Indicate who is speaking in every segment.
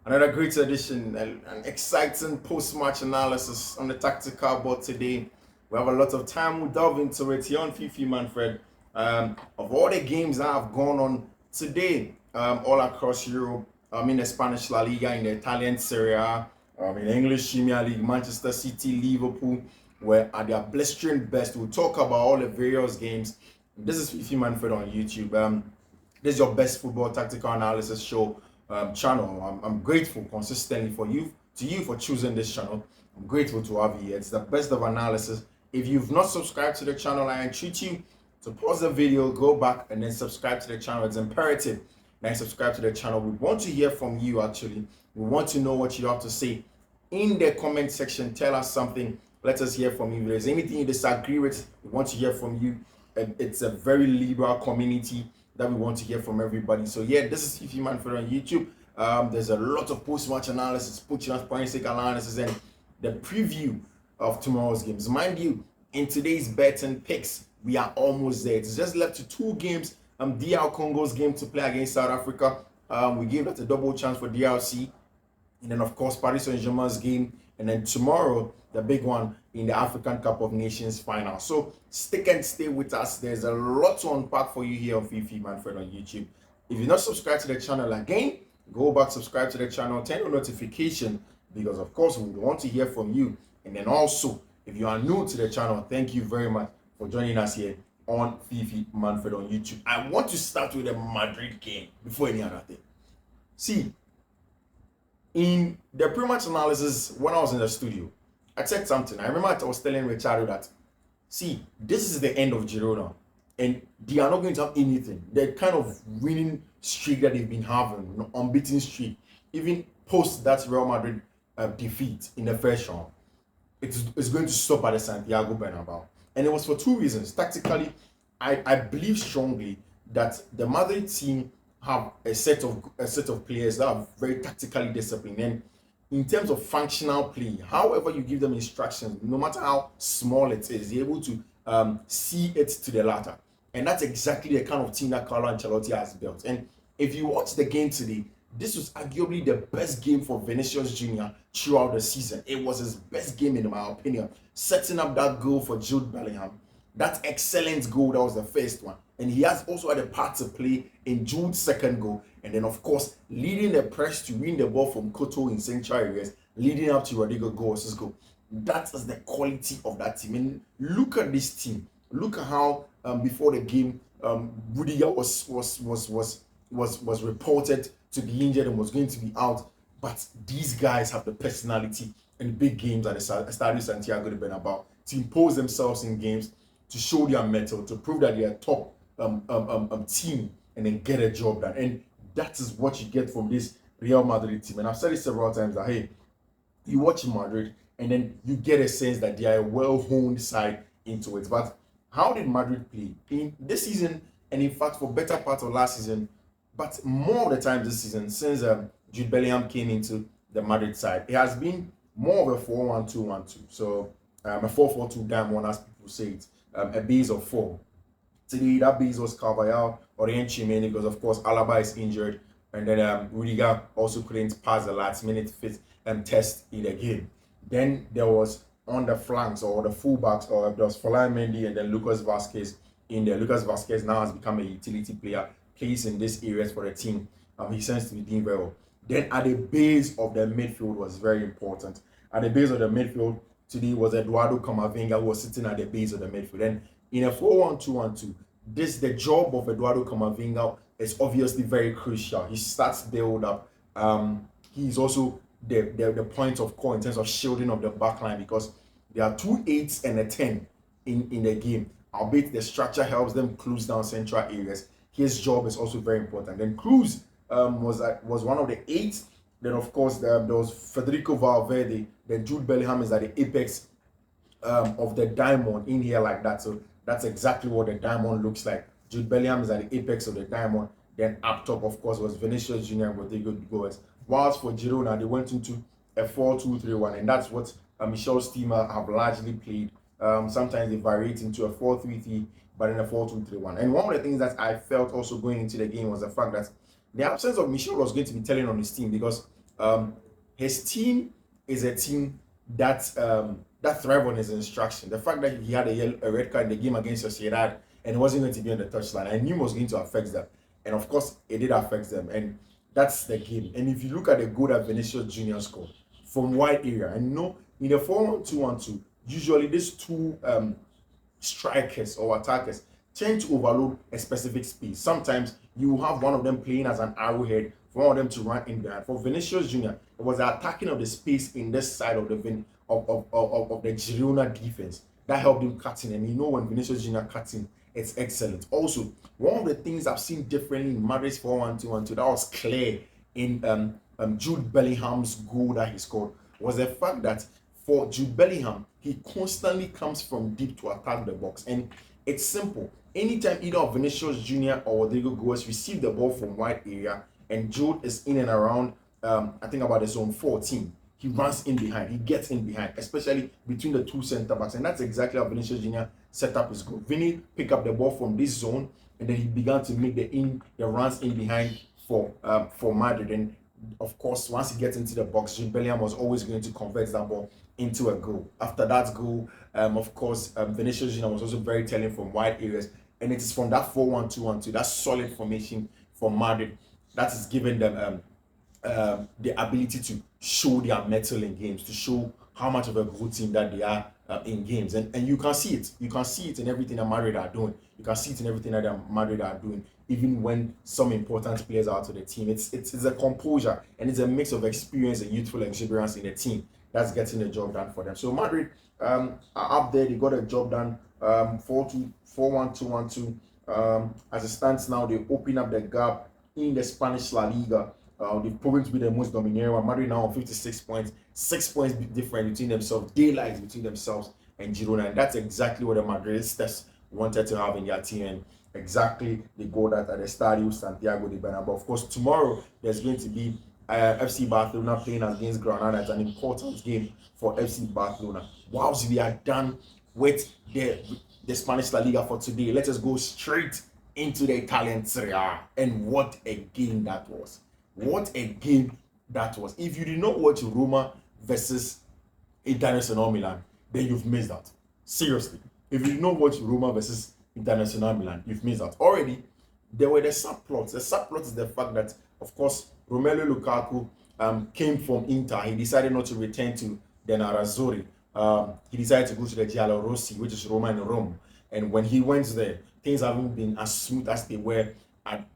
Speaker 1: Another great edition, an exciting post-match analysis on the tactical board today. We have a lot of time. We'll delve into it here on Fiifi-Manfred. Of all the games that have gone on today, all across Europe, in the Spanish La Liga, in the Italian Serie A, in the English Premier League, Manchester City, Liverpool, were at their blistering best. We'll talk about all the various games. This is Fiifi-Manfred on YouTube. This is your best football tactical analysis show channel. I'm grateful consistently for you for choosing this channel. I'm grateful to have you here. It's the best of analysis. If you've not subscribed to the channel, I entreat you to pause the video, go back, and then subscribe to the channel. It's imperative that you subscribe to the channel. We want to hear from you, actually. We want to know what you have to say in the comment section. Tell us something. Let us hear from you. If there's anything you disagree with, we want to hear from you. It's a very liberal community that we want to hear from everybody. So yeah, this is Fiifi-Manfred on YouTube. There's a lot of post-match analysis, post-match analysis, and the preview of tomorrow's games. Mind you, in today's betting picks, we are almost there. It's just left to 2 games. DR Congo's game to play against South Africa. We gave that a double chance for DRC. And then, of course, Paris Saint-Germain's game. And then tomorrow, the big one in the African Cup of Nations final. So stick and stay with us. There's a lot to unpack for you here on Fiifi-Manfred on YouTube. If you're not subscribed to the channel again, go back, subscribe to the channel, turn on notification, because of course we want to hear from you. And then also, if you are new to the channel, thank you very much for joining us here on Fiifi-Manfred on YouTube. I want to start with the Madrid game before any other thing. See, in the pre-match analysis, when I was in the studio, I said something. I remember I was telling Richardo that, see, this is the end of Girona, and they are not going to have anything. The kind of winning streak that they've been having, unbeaten streak, even post that Real Madrid defeat in the first round, it's going to stop at the Santiago Bernabeu. And it was for 2 reasons. Tactically, I believe strongly that the Madrid team have a set of players that are very tactically disciplined, and in terms of functional play, however you give them instructions, no matter how small it is, they're able to see it to the latter. And that's exactly the kind of team that Carlo Ancelotti has built. And if you watch the game today, this was arguably the best game for Vinicius Jr. throughout the season. It was his best game, in my opinion, setting up that goal for Jude Bellingham. That excellent goal, that was the first one. And he has also had a part to play in Jude's second goal. And then, of course, leading the press to win the ball from Koto in central areas, leading up to Rodrigo Goes' goal. That is the quality of that team. And look at this team. Look at how before the game, Rudiger was reported to be injured and was going to be out. But these guys have the personality in big games at the Estadio Santiago de Bernabeu to impose themselves in games, to show their mettle, to prove that they are top team, and then get a job done. And that is what you get from this Real Madrid team. And I've said it several times that, hey, you watch Madrid and then you get a sense that they are a well-honed side into it. But how did Madrid play in this season, and in fact for better part of last season, but more of the time this season, since Jude Bellingham came into the Madrid side, it has been more of a 4-1-2-1-2. So a 4-4-2 diamond, as people say it, a base of 4. Today, that base was Carvajal, Orienchi mainly, because of course Alaba is injured, and then Rudiger also couldn't pass the last minute fit test in the game. Then there was on the flanks or the fullbacks, or there was Folan Mendy and then Lucas Vazquez in there. Lucas Vazquez now has become a utility player, plays in these areas for the team. He seems to be doing very well. Then at the base of the midfield was very important. At the base of the midfield today was Eduardo Camavinga, who was sitting at the base of the midfield. And in a 4-1-2-1-2, the job of Eduardo Camavinga is obviously very crucial. He starts build up. He's also the point of call in terms of shielding of the back line, because there are 2 8s and a 10 in the game. Albeit the structure helps them close down central areas. His job is also very important. Then Cruz was one of the 8s. Then of course there was Federico Valverde. Then Jude Bellingham is at the apex of the diamond in here like that. So that's exactly what the diamond looks like. Jude Bellingham is at the apex of the diamond. Then up top, of course, was Vinicius Jr. and Rodrigo Goes. Whilst for Girona, they went into a 4-2-3-1, and that's what Michel's team have largely played. Sometimes they vary it into a 4-3-3, but in a 4-2-3-1. And one of the things that I felt also going into the game was the fact that the absence of Michel was going to be telling on his team, because His team is a team that thrive on his instruction. The fact that he had a red card in the game against Sociedad and wasn't going to be on the touchline, I knew it was going to affect them. And of course, it did affect them. And that's the game. And if you look at the goal that Vinicius Jr. scored from wide area, and you know, in the 4-1-2-1-2, usually these two strikers or attackers tend to overload a specific space. Sometimes you have one of them playing as an arrowhead for one of them to run in behind. For Vinicius Jr., it was the attacking of the space in this side of the of the Girona defense that helped him cut in. And you know, when Vinicius Jr. cuts in, it's excellent. Also, one of the things I've seen differently in Madrid's 4-1-2-1-2 that was clear in Jude Bellingham's goal that he scored was the fact that for Jude Bellingham, he constantly comes from deep to attack the box. And it's simple. Anytime either of Vinicius Jr. or Rodrigo Goes receive the ball from wide area and Jude is in and around, I think about the zone 14, he runs in behind. He gets in behind, especially between the two center backs. And that's exactly how Vinicius Jr. set up his goal. Vinny picked up the ball from this zone and then he began to make the runs in behind for Madrid. And of course, once he gets into the box, Jude Bellingham was always going to convert that ball into a goal. After that goal, of course, Vinicius Jr. was also very telling from wide areas. And it is from that 4-1-2-1-2, that solid formation for Madrid, that is giving them the ability to show their mettle in games, to show how much of a good team that they are in games. And you can see it. You can see it in everything that Madrid are doing. You can see it in everything that Madrid are doing, even when some important players are out of the team. It's a composure and it's a mix of experience and youthful exuberance in the team that's getting the job done for them. So Madrid are up there. They got a job done. 4-1-2-1-2. As it stands now, they open up the gap in the Spanish La Liga. They've proven to be the most domineering one. Madrid now on 56 points, 6 points different between themselves, daylight between themselves and Girona. And that's exactly what the Madridistas wanted to have in their team. And exactly the goal that at the Estadio Santiago de Bernabeu. Of course, tomorrow there's going to be FC Barcelona playing against Granada. It's an important game for FC Barcelona. Whilst we are done with the Spanish La Liga for today, let us go straight into the Italian Serie A. And what a game that was. What a game that was. If you did not watch Roma versus Internazionale Milan, then you've missed out. Seriously. If you did not watch Roma versus Internazionale Milan, you've missed out. Already, there were the subplots. The subplot is the fact that, of course, Romelu Lukaku came from Inter. He decided not to return to the Nerazzurri. He decided to go to the Giallorossi, which is Roma and Rome. And when he went there, things haven't been as smooth as they were at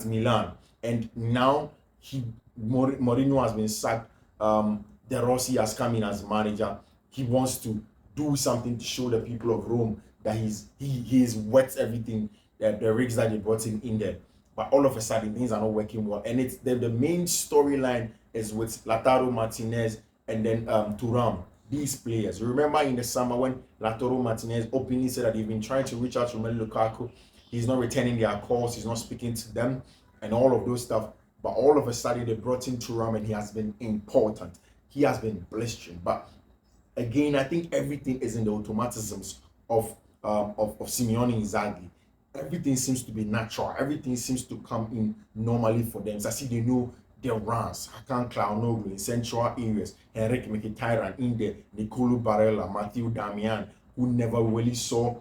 Speaker 1: Milan. And now Mourinho has been sacked. De Rossi has come in as manager. He wants to do something to show the people of Rome that he is worth everything, the rigs that they brought in there. But all of a sudden, things are not working well. And it's the main storyline is with Laro Martinez and then Thuram. These players. Remember in the summer when Laro Martinez openly said that they've been trying to reach out to Romelu Lukaku. He's not returning their calls. He's not speaking to them and all of those stuff. But all of a sudden, they brought in Thuram and he has been important. He has been blistering. But again, I think everything is in the automatisms of Simeone Inzaghi. Everything seems to be natural. Everything seems to come in normally for them. So I see they know their runs. Hakan Calhanoglu in central areas. Henrik Mkhitaryan in there. Nicolo Barella, Matthew Damian, who never really saw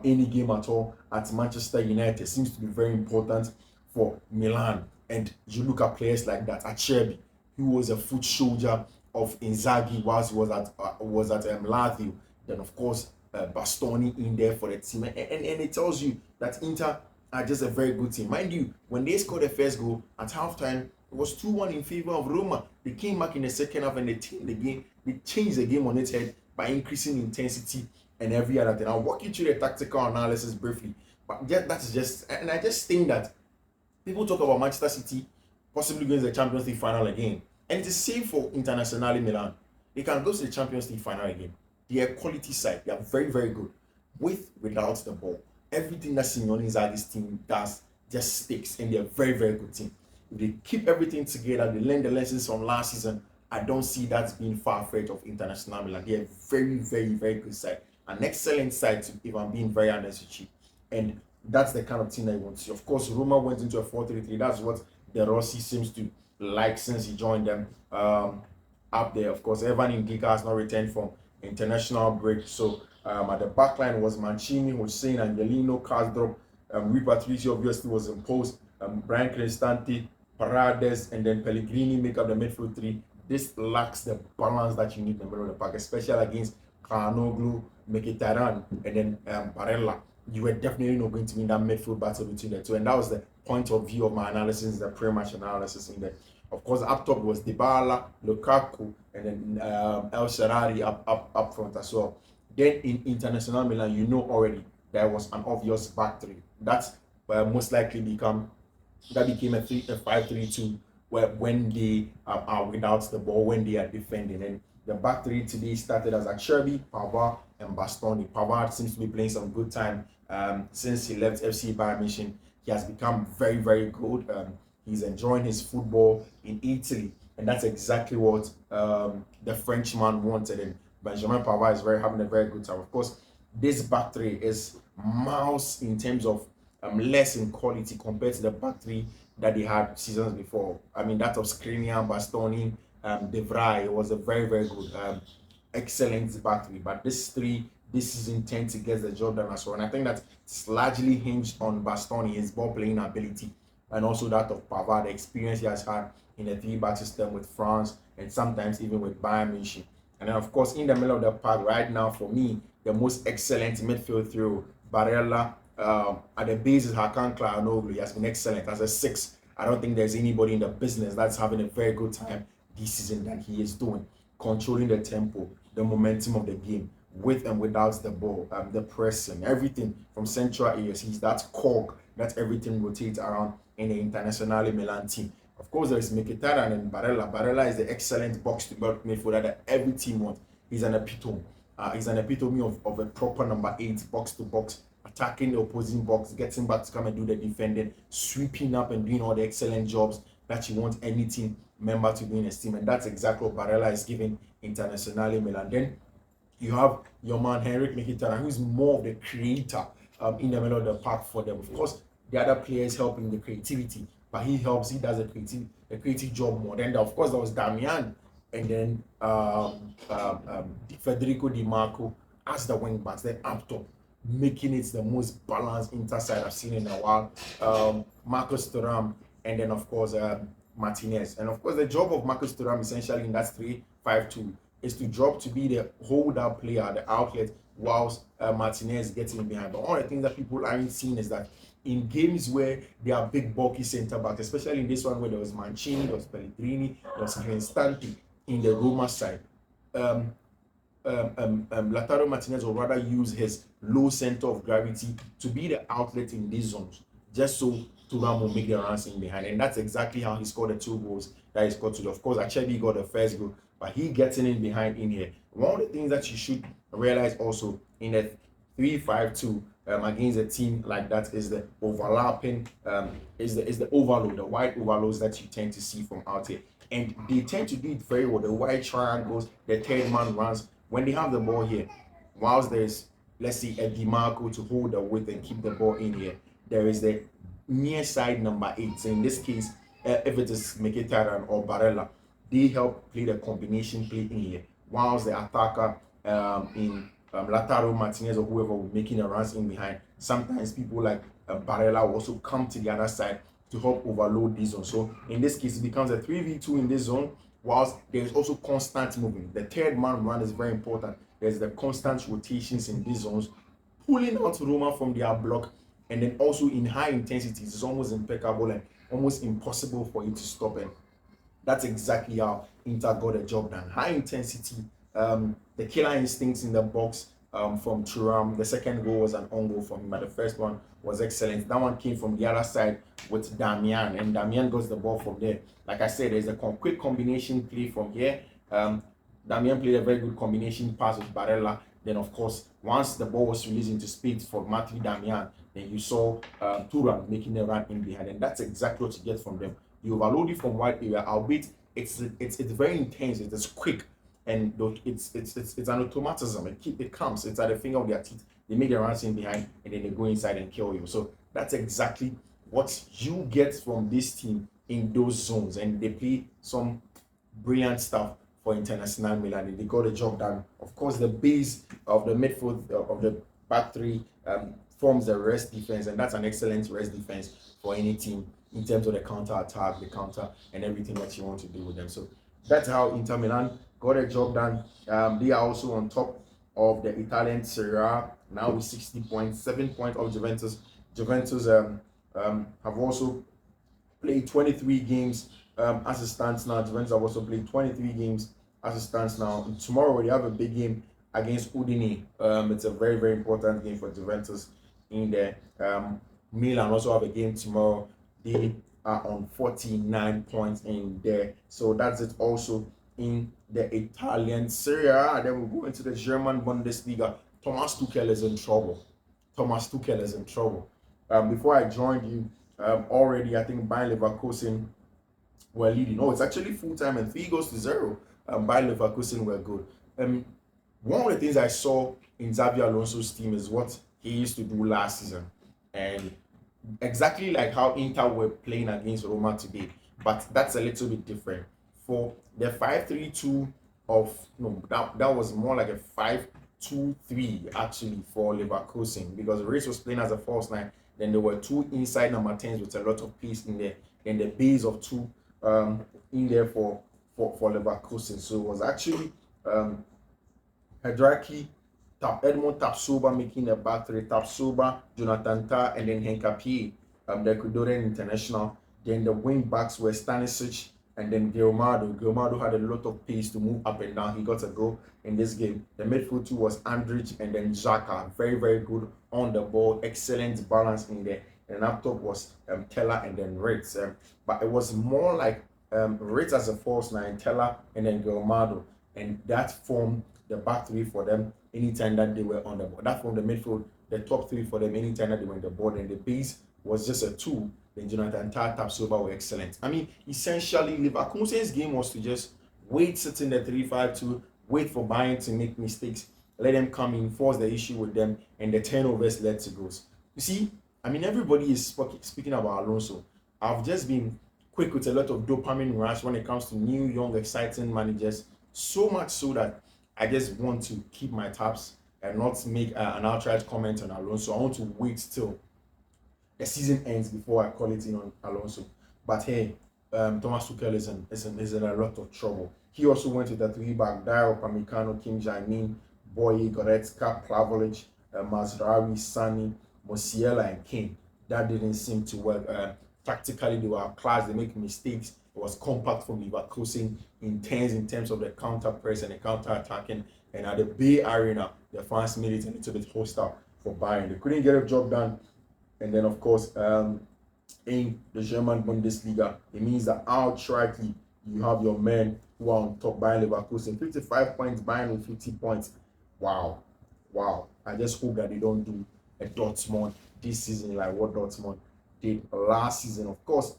Speaker 1: any game at all at Manchester United. Seems to be very important for Milan. And you look at players like that. Acerbi, who was a foot soldier of Inzaghi whilst he was at Lazio. Then of course Bastoni in there for the team, and it tells you that Inter are just a very good team. Mind you, when they scored the first goal at halftime, it was 2-1 in favor of Roma. They came back in the second half and they changed the game on its head by increasing intensity and every other thing. I'll walk you through the tactical analysis briefly, but that's just, and I just think that people talk about Manchester City possibly going to the Champions League final again. And it is same for Internazionale Milan. They can go to the Champions League final again. They are quality side. They are very, very good. Without the ball. Everything that Simeone Inzaghi's team does just sticks. And they are very, very good team. If they keep everything together, they learn the lessons from last season, I don't see that being far-fetched of Internazionale Milan. They are very, very, very good side. An excellent side, if I'm being very honest with you. And that's the kind of team that you want to see. Of course, Roma went into a 4-3-3. That's what De Rossi seems to like since he joined them up there. Of course, Evan Ngika has not returned from international break. So at the back line was Mancini, Hussein, Angelino, Karsdorp, Rui Patricio obviously was imposed, Brian Cristante, Parades, and then Pellegrini make up the midfield three. This lacks the balance that you need in the middle of the park, especially against Kanoglu, Mkhitaryan, and then Barella. You were definitely not going to win that midfield battle between the two. And that was the point of view of my analysis, the pre-match analysis in there. Of course, up top was Dybala, Lukaku, and then El Shaarawy up front as well. Then in International Milan, you know already there was an obvious back three. That's most likely became a 5-3-2 where when they are without the ball, when they are defending. And the back three today started as Xabi, Pavard, and Bastoni. Pavard seems to be playing some good time since he left FC Bayern Munich. He has become very, very good. He's enjoying his football in Italy, and that's exactly what the Frenchman wanted. And Benjamin Pavard is having a very good time. Of course, this back three is miles in terms of less in quality compared to the back three that they had seasons before. I mean, that of Skriniar, Bastoni, De Vrij was a very, very good, excellent back three. But this season tend to get the job done as well. And I think that it's largely hinged on Bastoni, his ball playing ability, and also that of Pavard, the experience he has had in the three-back system with France and sometimes even with Bayern Munich. And then, of course, in the middle of the park right now, for me, the most excellent midfield through Barella. At the basis, Hakan Çalhanoğlu has been excellent as a 6. I don't think there's anybody in the business that's having a very good time this season that he is doing, controlling the tempo, the momentum of the game, with and without the ball, the pressing, everything from central areas. He's that cog that everything rotates around in the Internazionale Milan team. Of course, there is Mkhitaryan and Barella. Barella is the excellent box-to-box midfielder that every team wants. He's an epitome. He's an epitome of a proper number 8 box-to-box, attacking the opposing box, getting back to come and do the defending, sweeping up and doing all the excellent jobs that you want any team member to do in his team. And that's exactly what Barella is giving Internazionale Milan. Then you have your man Henrik Mkhitaryan, who's more of the creator in the middle of the park for them. Of course, the other players help in the creativity, but he does the creative job more. Then, of course, there was Damian, and then Federico Di Marco as the wing backs, then up top, making it the most balanced interside I've seen in a while. Marcus Thuram, and then, of course, Martinez. And, of course, the job of Marcus Thuram essentially in that 3-5-2 is to drop to be the hold-up player, the outlet, whilst Martinez gets in behind. But one of the things that people aren't seeing is that in games where there are big bulky centre backs, especially in this one where there was Mancini, there was Pellegrini, there was Cristante in the Roma side, Laro Martinez will rather use his low center of gravity to be the outlet in these zones, just so Thuram will make the runs in behind. And that's exactly how he scored the 2 goals that he scored today. Of course, Xabi got the first goal, but he getting in behind in here. One of the things that you should realize also in a 3-5-2 against a team like that is the overlapping, is the overload, the wide overloads that you tend to see from out here. And they tend to do it very well. The wide triangles, the third man runs. When they have the ball here, whilst there's, let's say, a Di Marco to hold the width and keep the ball in here, there is the near side number 8. So in this case, if it is Mkhitaryan or Barella, they help play the combination play in here, whilst the attacker in Laro Martinez or whoever will making the runs in behind. Sometimes people like Barella will also come to the other side to help overload this zone. So in this case, it becomes a 3v2 in this zone, whilst there is also constant movement. The third man run is very important. There's the constant rotations in these zones, pulling out Roma from their block, and then also in high intensity, it's almost impeccable and almost impossible for you to stop it. That's exactly how Inter got the job done. High intensity, the killer instincts in the box from Thuram. The second goal was an own goal from him, but the first one was excellent. That one came from the other side with Damian, and Damian got the ball from there. Like I said, there's a quick combination play from here. Damian played a very good combination pass with Barella. Then, of course, once the ball was released into space for Matthew Damian, then you saw Thuram making a run in behind, and that's exactly what you get from them. You overload it from wide area, albeit it's very intense, it is quick, and it's an automatism. It comes, it's at the finger of their teeth. They make the runs in behind, and then they go inside and kill you. So that's exactly what you get from this team in those zones, and they play some brilliant stuff for International Milan. They got the job done. Of course, the base of the midfield of the back three forms the rest defense, and that's an excellent rest defense for any team in terms of the counter attack, the counter, and everything that you want to do with them. So that's how Inter Milan got a job done. They are also on top of the Italian Serie A now with 60 points, 7 points of Juventus. Juventus have also played 23 games as it stands now. Juventus have also played 23 games as it stands now. And tomorrow they have a big game against Udine. It's a very, very important game for Juventus in there. Milan also have a game tomorrow. They are on 49 points in there. So that's it also in the Italian Serie A. Then we'll go into the German Bundesliga. Thomas Tuchel is in trouble. Thomas Tuchel is in trouble. Before I joined you, already I think Bayer Leverkusen were leading. Oh, it's actually full time and 3-0. Bayer Leverkusen were good. One of the things I saw in Xabi Alonso's team is what he used to do last season, and exactly like how Inter were playing against Roma today, but that's a little bit different. For the 5-3-2 of that was more like a 5-2-3 actually for Leverkusen, because Reis was playing as a false nine. Then there were two inside number 10s with a lot of pace in there. Then the base of two in there for Leverkusen. So it was actually Hadraki, Edmond Tapsoba making the back three. Tapsoba, Jonathan Tah, and then Henkapi, the Ecuadorian international. Then the wing backs were Stanisic and then Guillermo. Guillermo had a lot of pace to move up and down. He got a goal in this game. The midfield two was Andrich and then Xhaka. Very, very good on the ball. Excellent balance in there. And up top was Teller and then Ritz. But it was more like Ritz as a false nine, Teller and then Guillermo. And that formed the back three for them anytime that they were on the ball. That formed the midfield, the top three for them anytime that they were on the ball. And the base was just a two. Then Jonathan Tah, Tapsoba were excellent. I mean, essentially, Leverkusen's game was to just sit in the 3-5-2, wait for Bayern to make mistakes, let them come in, force the issue with them, and the turnovers led to goals. You see, I mean, everybody is speaking about Alonso. I've just been quick with a lot of dopamine rush when it comes to new, young, exciting managers, so much so that I just want to keep my tabs and not make an outright comment on Alonso. I want to wait till the season ends before I call it in on Alonso. But hey, Thomas Tuchel is in a lot of trouble. He also went with a 3-back: Dyer, Upamecano, Kim Jae-min, Boye, Goretzka, Plavolic, Mazraoui, Sani, Musiala, and Kane. That didn't seem to work. Tactically, they were class. They make mistakes. It was compact from Leverkusen, intense in terms of the counter press and the counter attacking. And at the Bay Arena, the fans made it a little bit hostile for Bayern. They couldn't get a job done. And then, of course, in the German Bundesliga, it means that outrightly you have your men who are on top. Bayern Leverkusen, 55 points, Bayern with 50 points. Wow. I just hope that they don't do a Dortmund this season like what Dortmund did last season. Of course,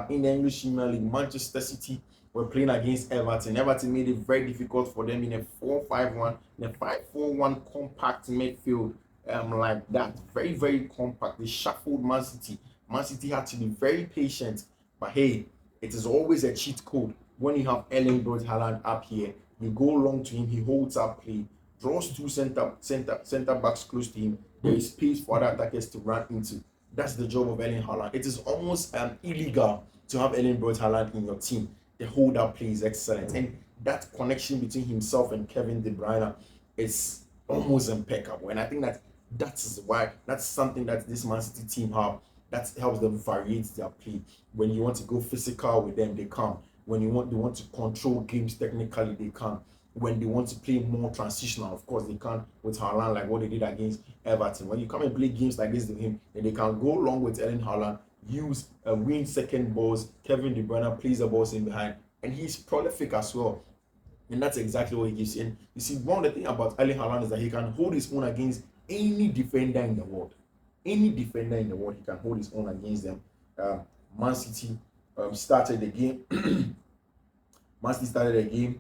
Speaker 1: in the English Premier League, Manchester City were playing against Everton. Everton made it very difficult for them in a 4-5-1, in a 5-4-1 compact midfield. Like that, very, very compact. They shuffled Man City. Man City had to be very patient, but hey, it is always a cheat code when you have Erling Braut Haaland up here. You go long to him, he holds up play, draws two center backs close to him. There is space for other attackers to run into. That's the job of Erling Haaland. It is almost illegal to have Erling Braut Haaland in your team. The hold up play is excellent, and that connection between himself and Kevin De Bruyne is almost impeccable. And I think that's something that this Man City team have that helps them variate their play. When you want to go physical with them, they come. When they want to control games technically, they come. When they want to play more transitional, of course they can with Haaland, like what they did against Everton. When you come and play games like this with him, then they can go along with Erling Haaland, use win second balls. Kevin De Bruyne plays the balls in behind, and he's prolific as well. And that's exactly what he gives you. And you see, one of the things about Erling Haaland is that he can hold his own against any defender in the world. Any defender in the world, he can hold his own against them. Man City started the game. Man City started the game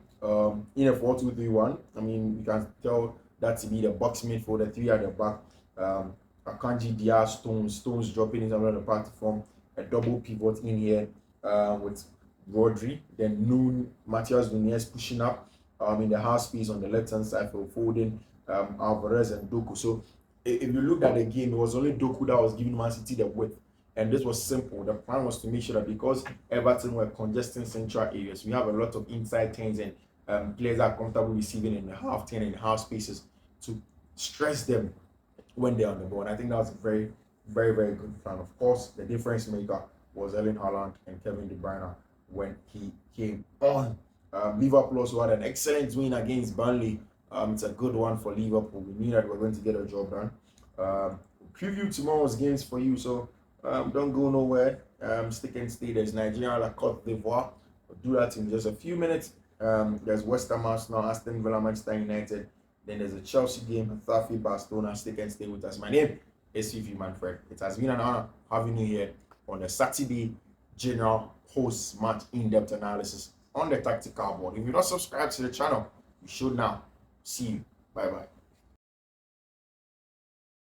Speaker 1: in a 4-2-3-1. I mean, you can tell that to be the box midfield, the three at the back. Akanji, Diaz, Stones dropping into another platform. A double pivot in here. with Rodri, then noon Matheus Nunes pushing up in the half space on the left hand side for Foden, Alvarez and Doku. So if you looked at the game, it was only Doku that was giving Man City the width. And this was simple. The plan was to make sure that because Everton were congesting central areas, we have a lot of inside turns and players are comfortable receiving in the half turn and half spaces to stress them when they're on the ball. And I think that was a very, very, very good plan. Of course, the difference maker was Erling Haaland and Kevin De Bruyne when he came on. Liverpool also had an excellent win against Burnley. It's a good one for Liverpool. We knew that we were going to get a job done. Preview tomorrow's games for you, so don't go nowhere. Stick and stay. There's Nigeria, La Cote d'Ivoire. We'll do that in just a few minutes. There's West Ham, Arsenal, Aston Villa, Manchester United. Then there's a Chelsea game, Fiifi, Barcelona. Stick and stay with us. My name is Fiifi-Manfred. It has been an honor having you here on the Saturday General Post-Match In-Depth Analysis on the Tactical Board. If you're not subscribed to the channel, you should now. See you. Bye-bye.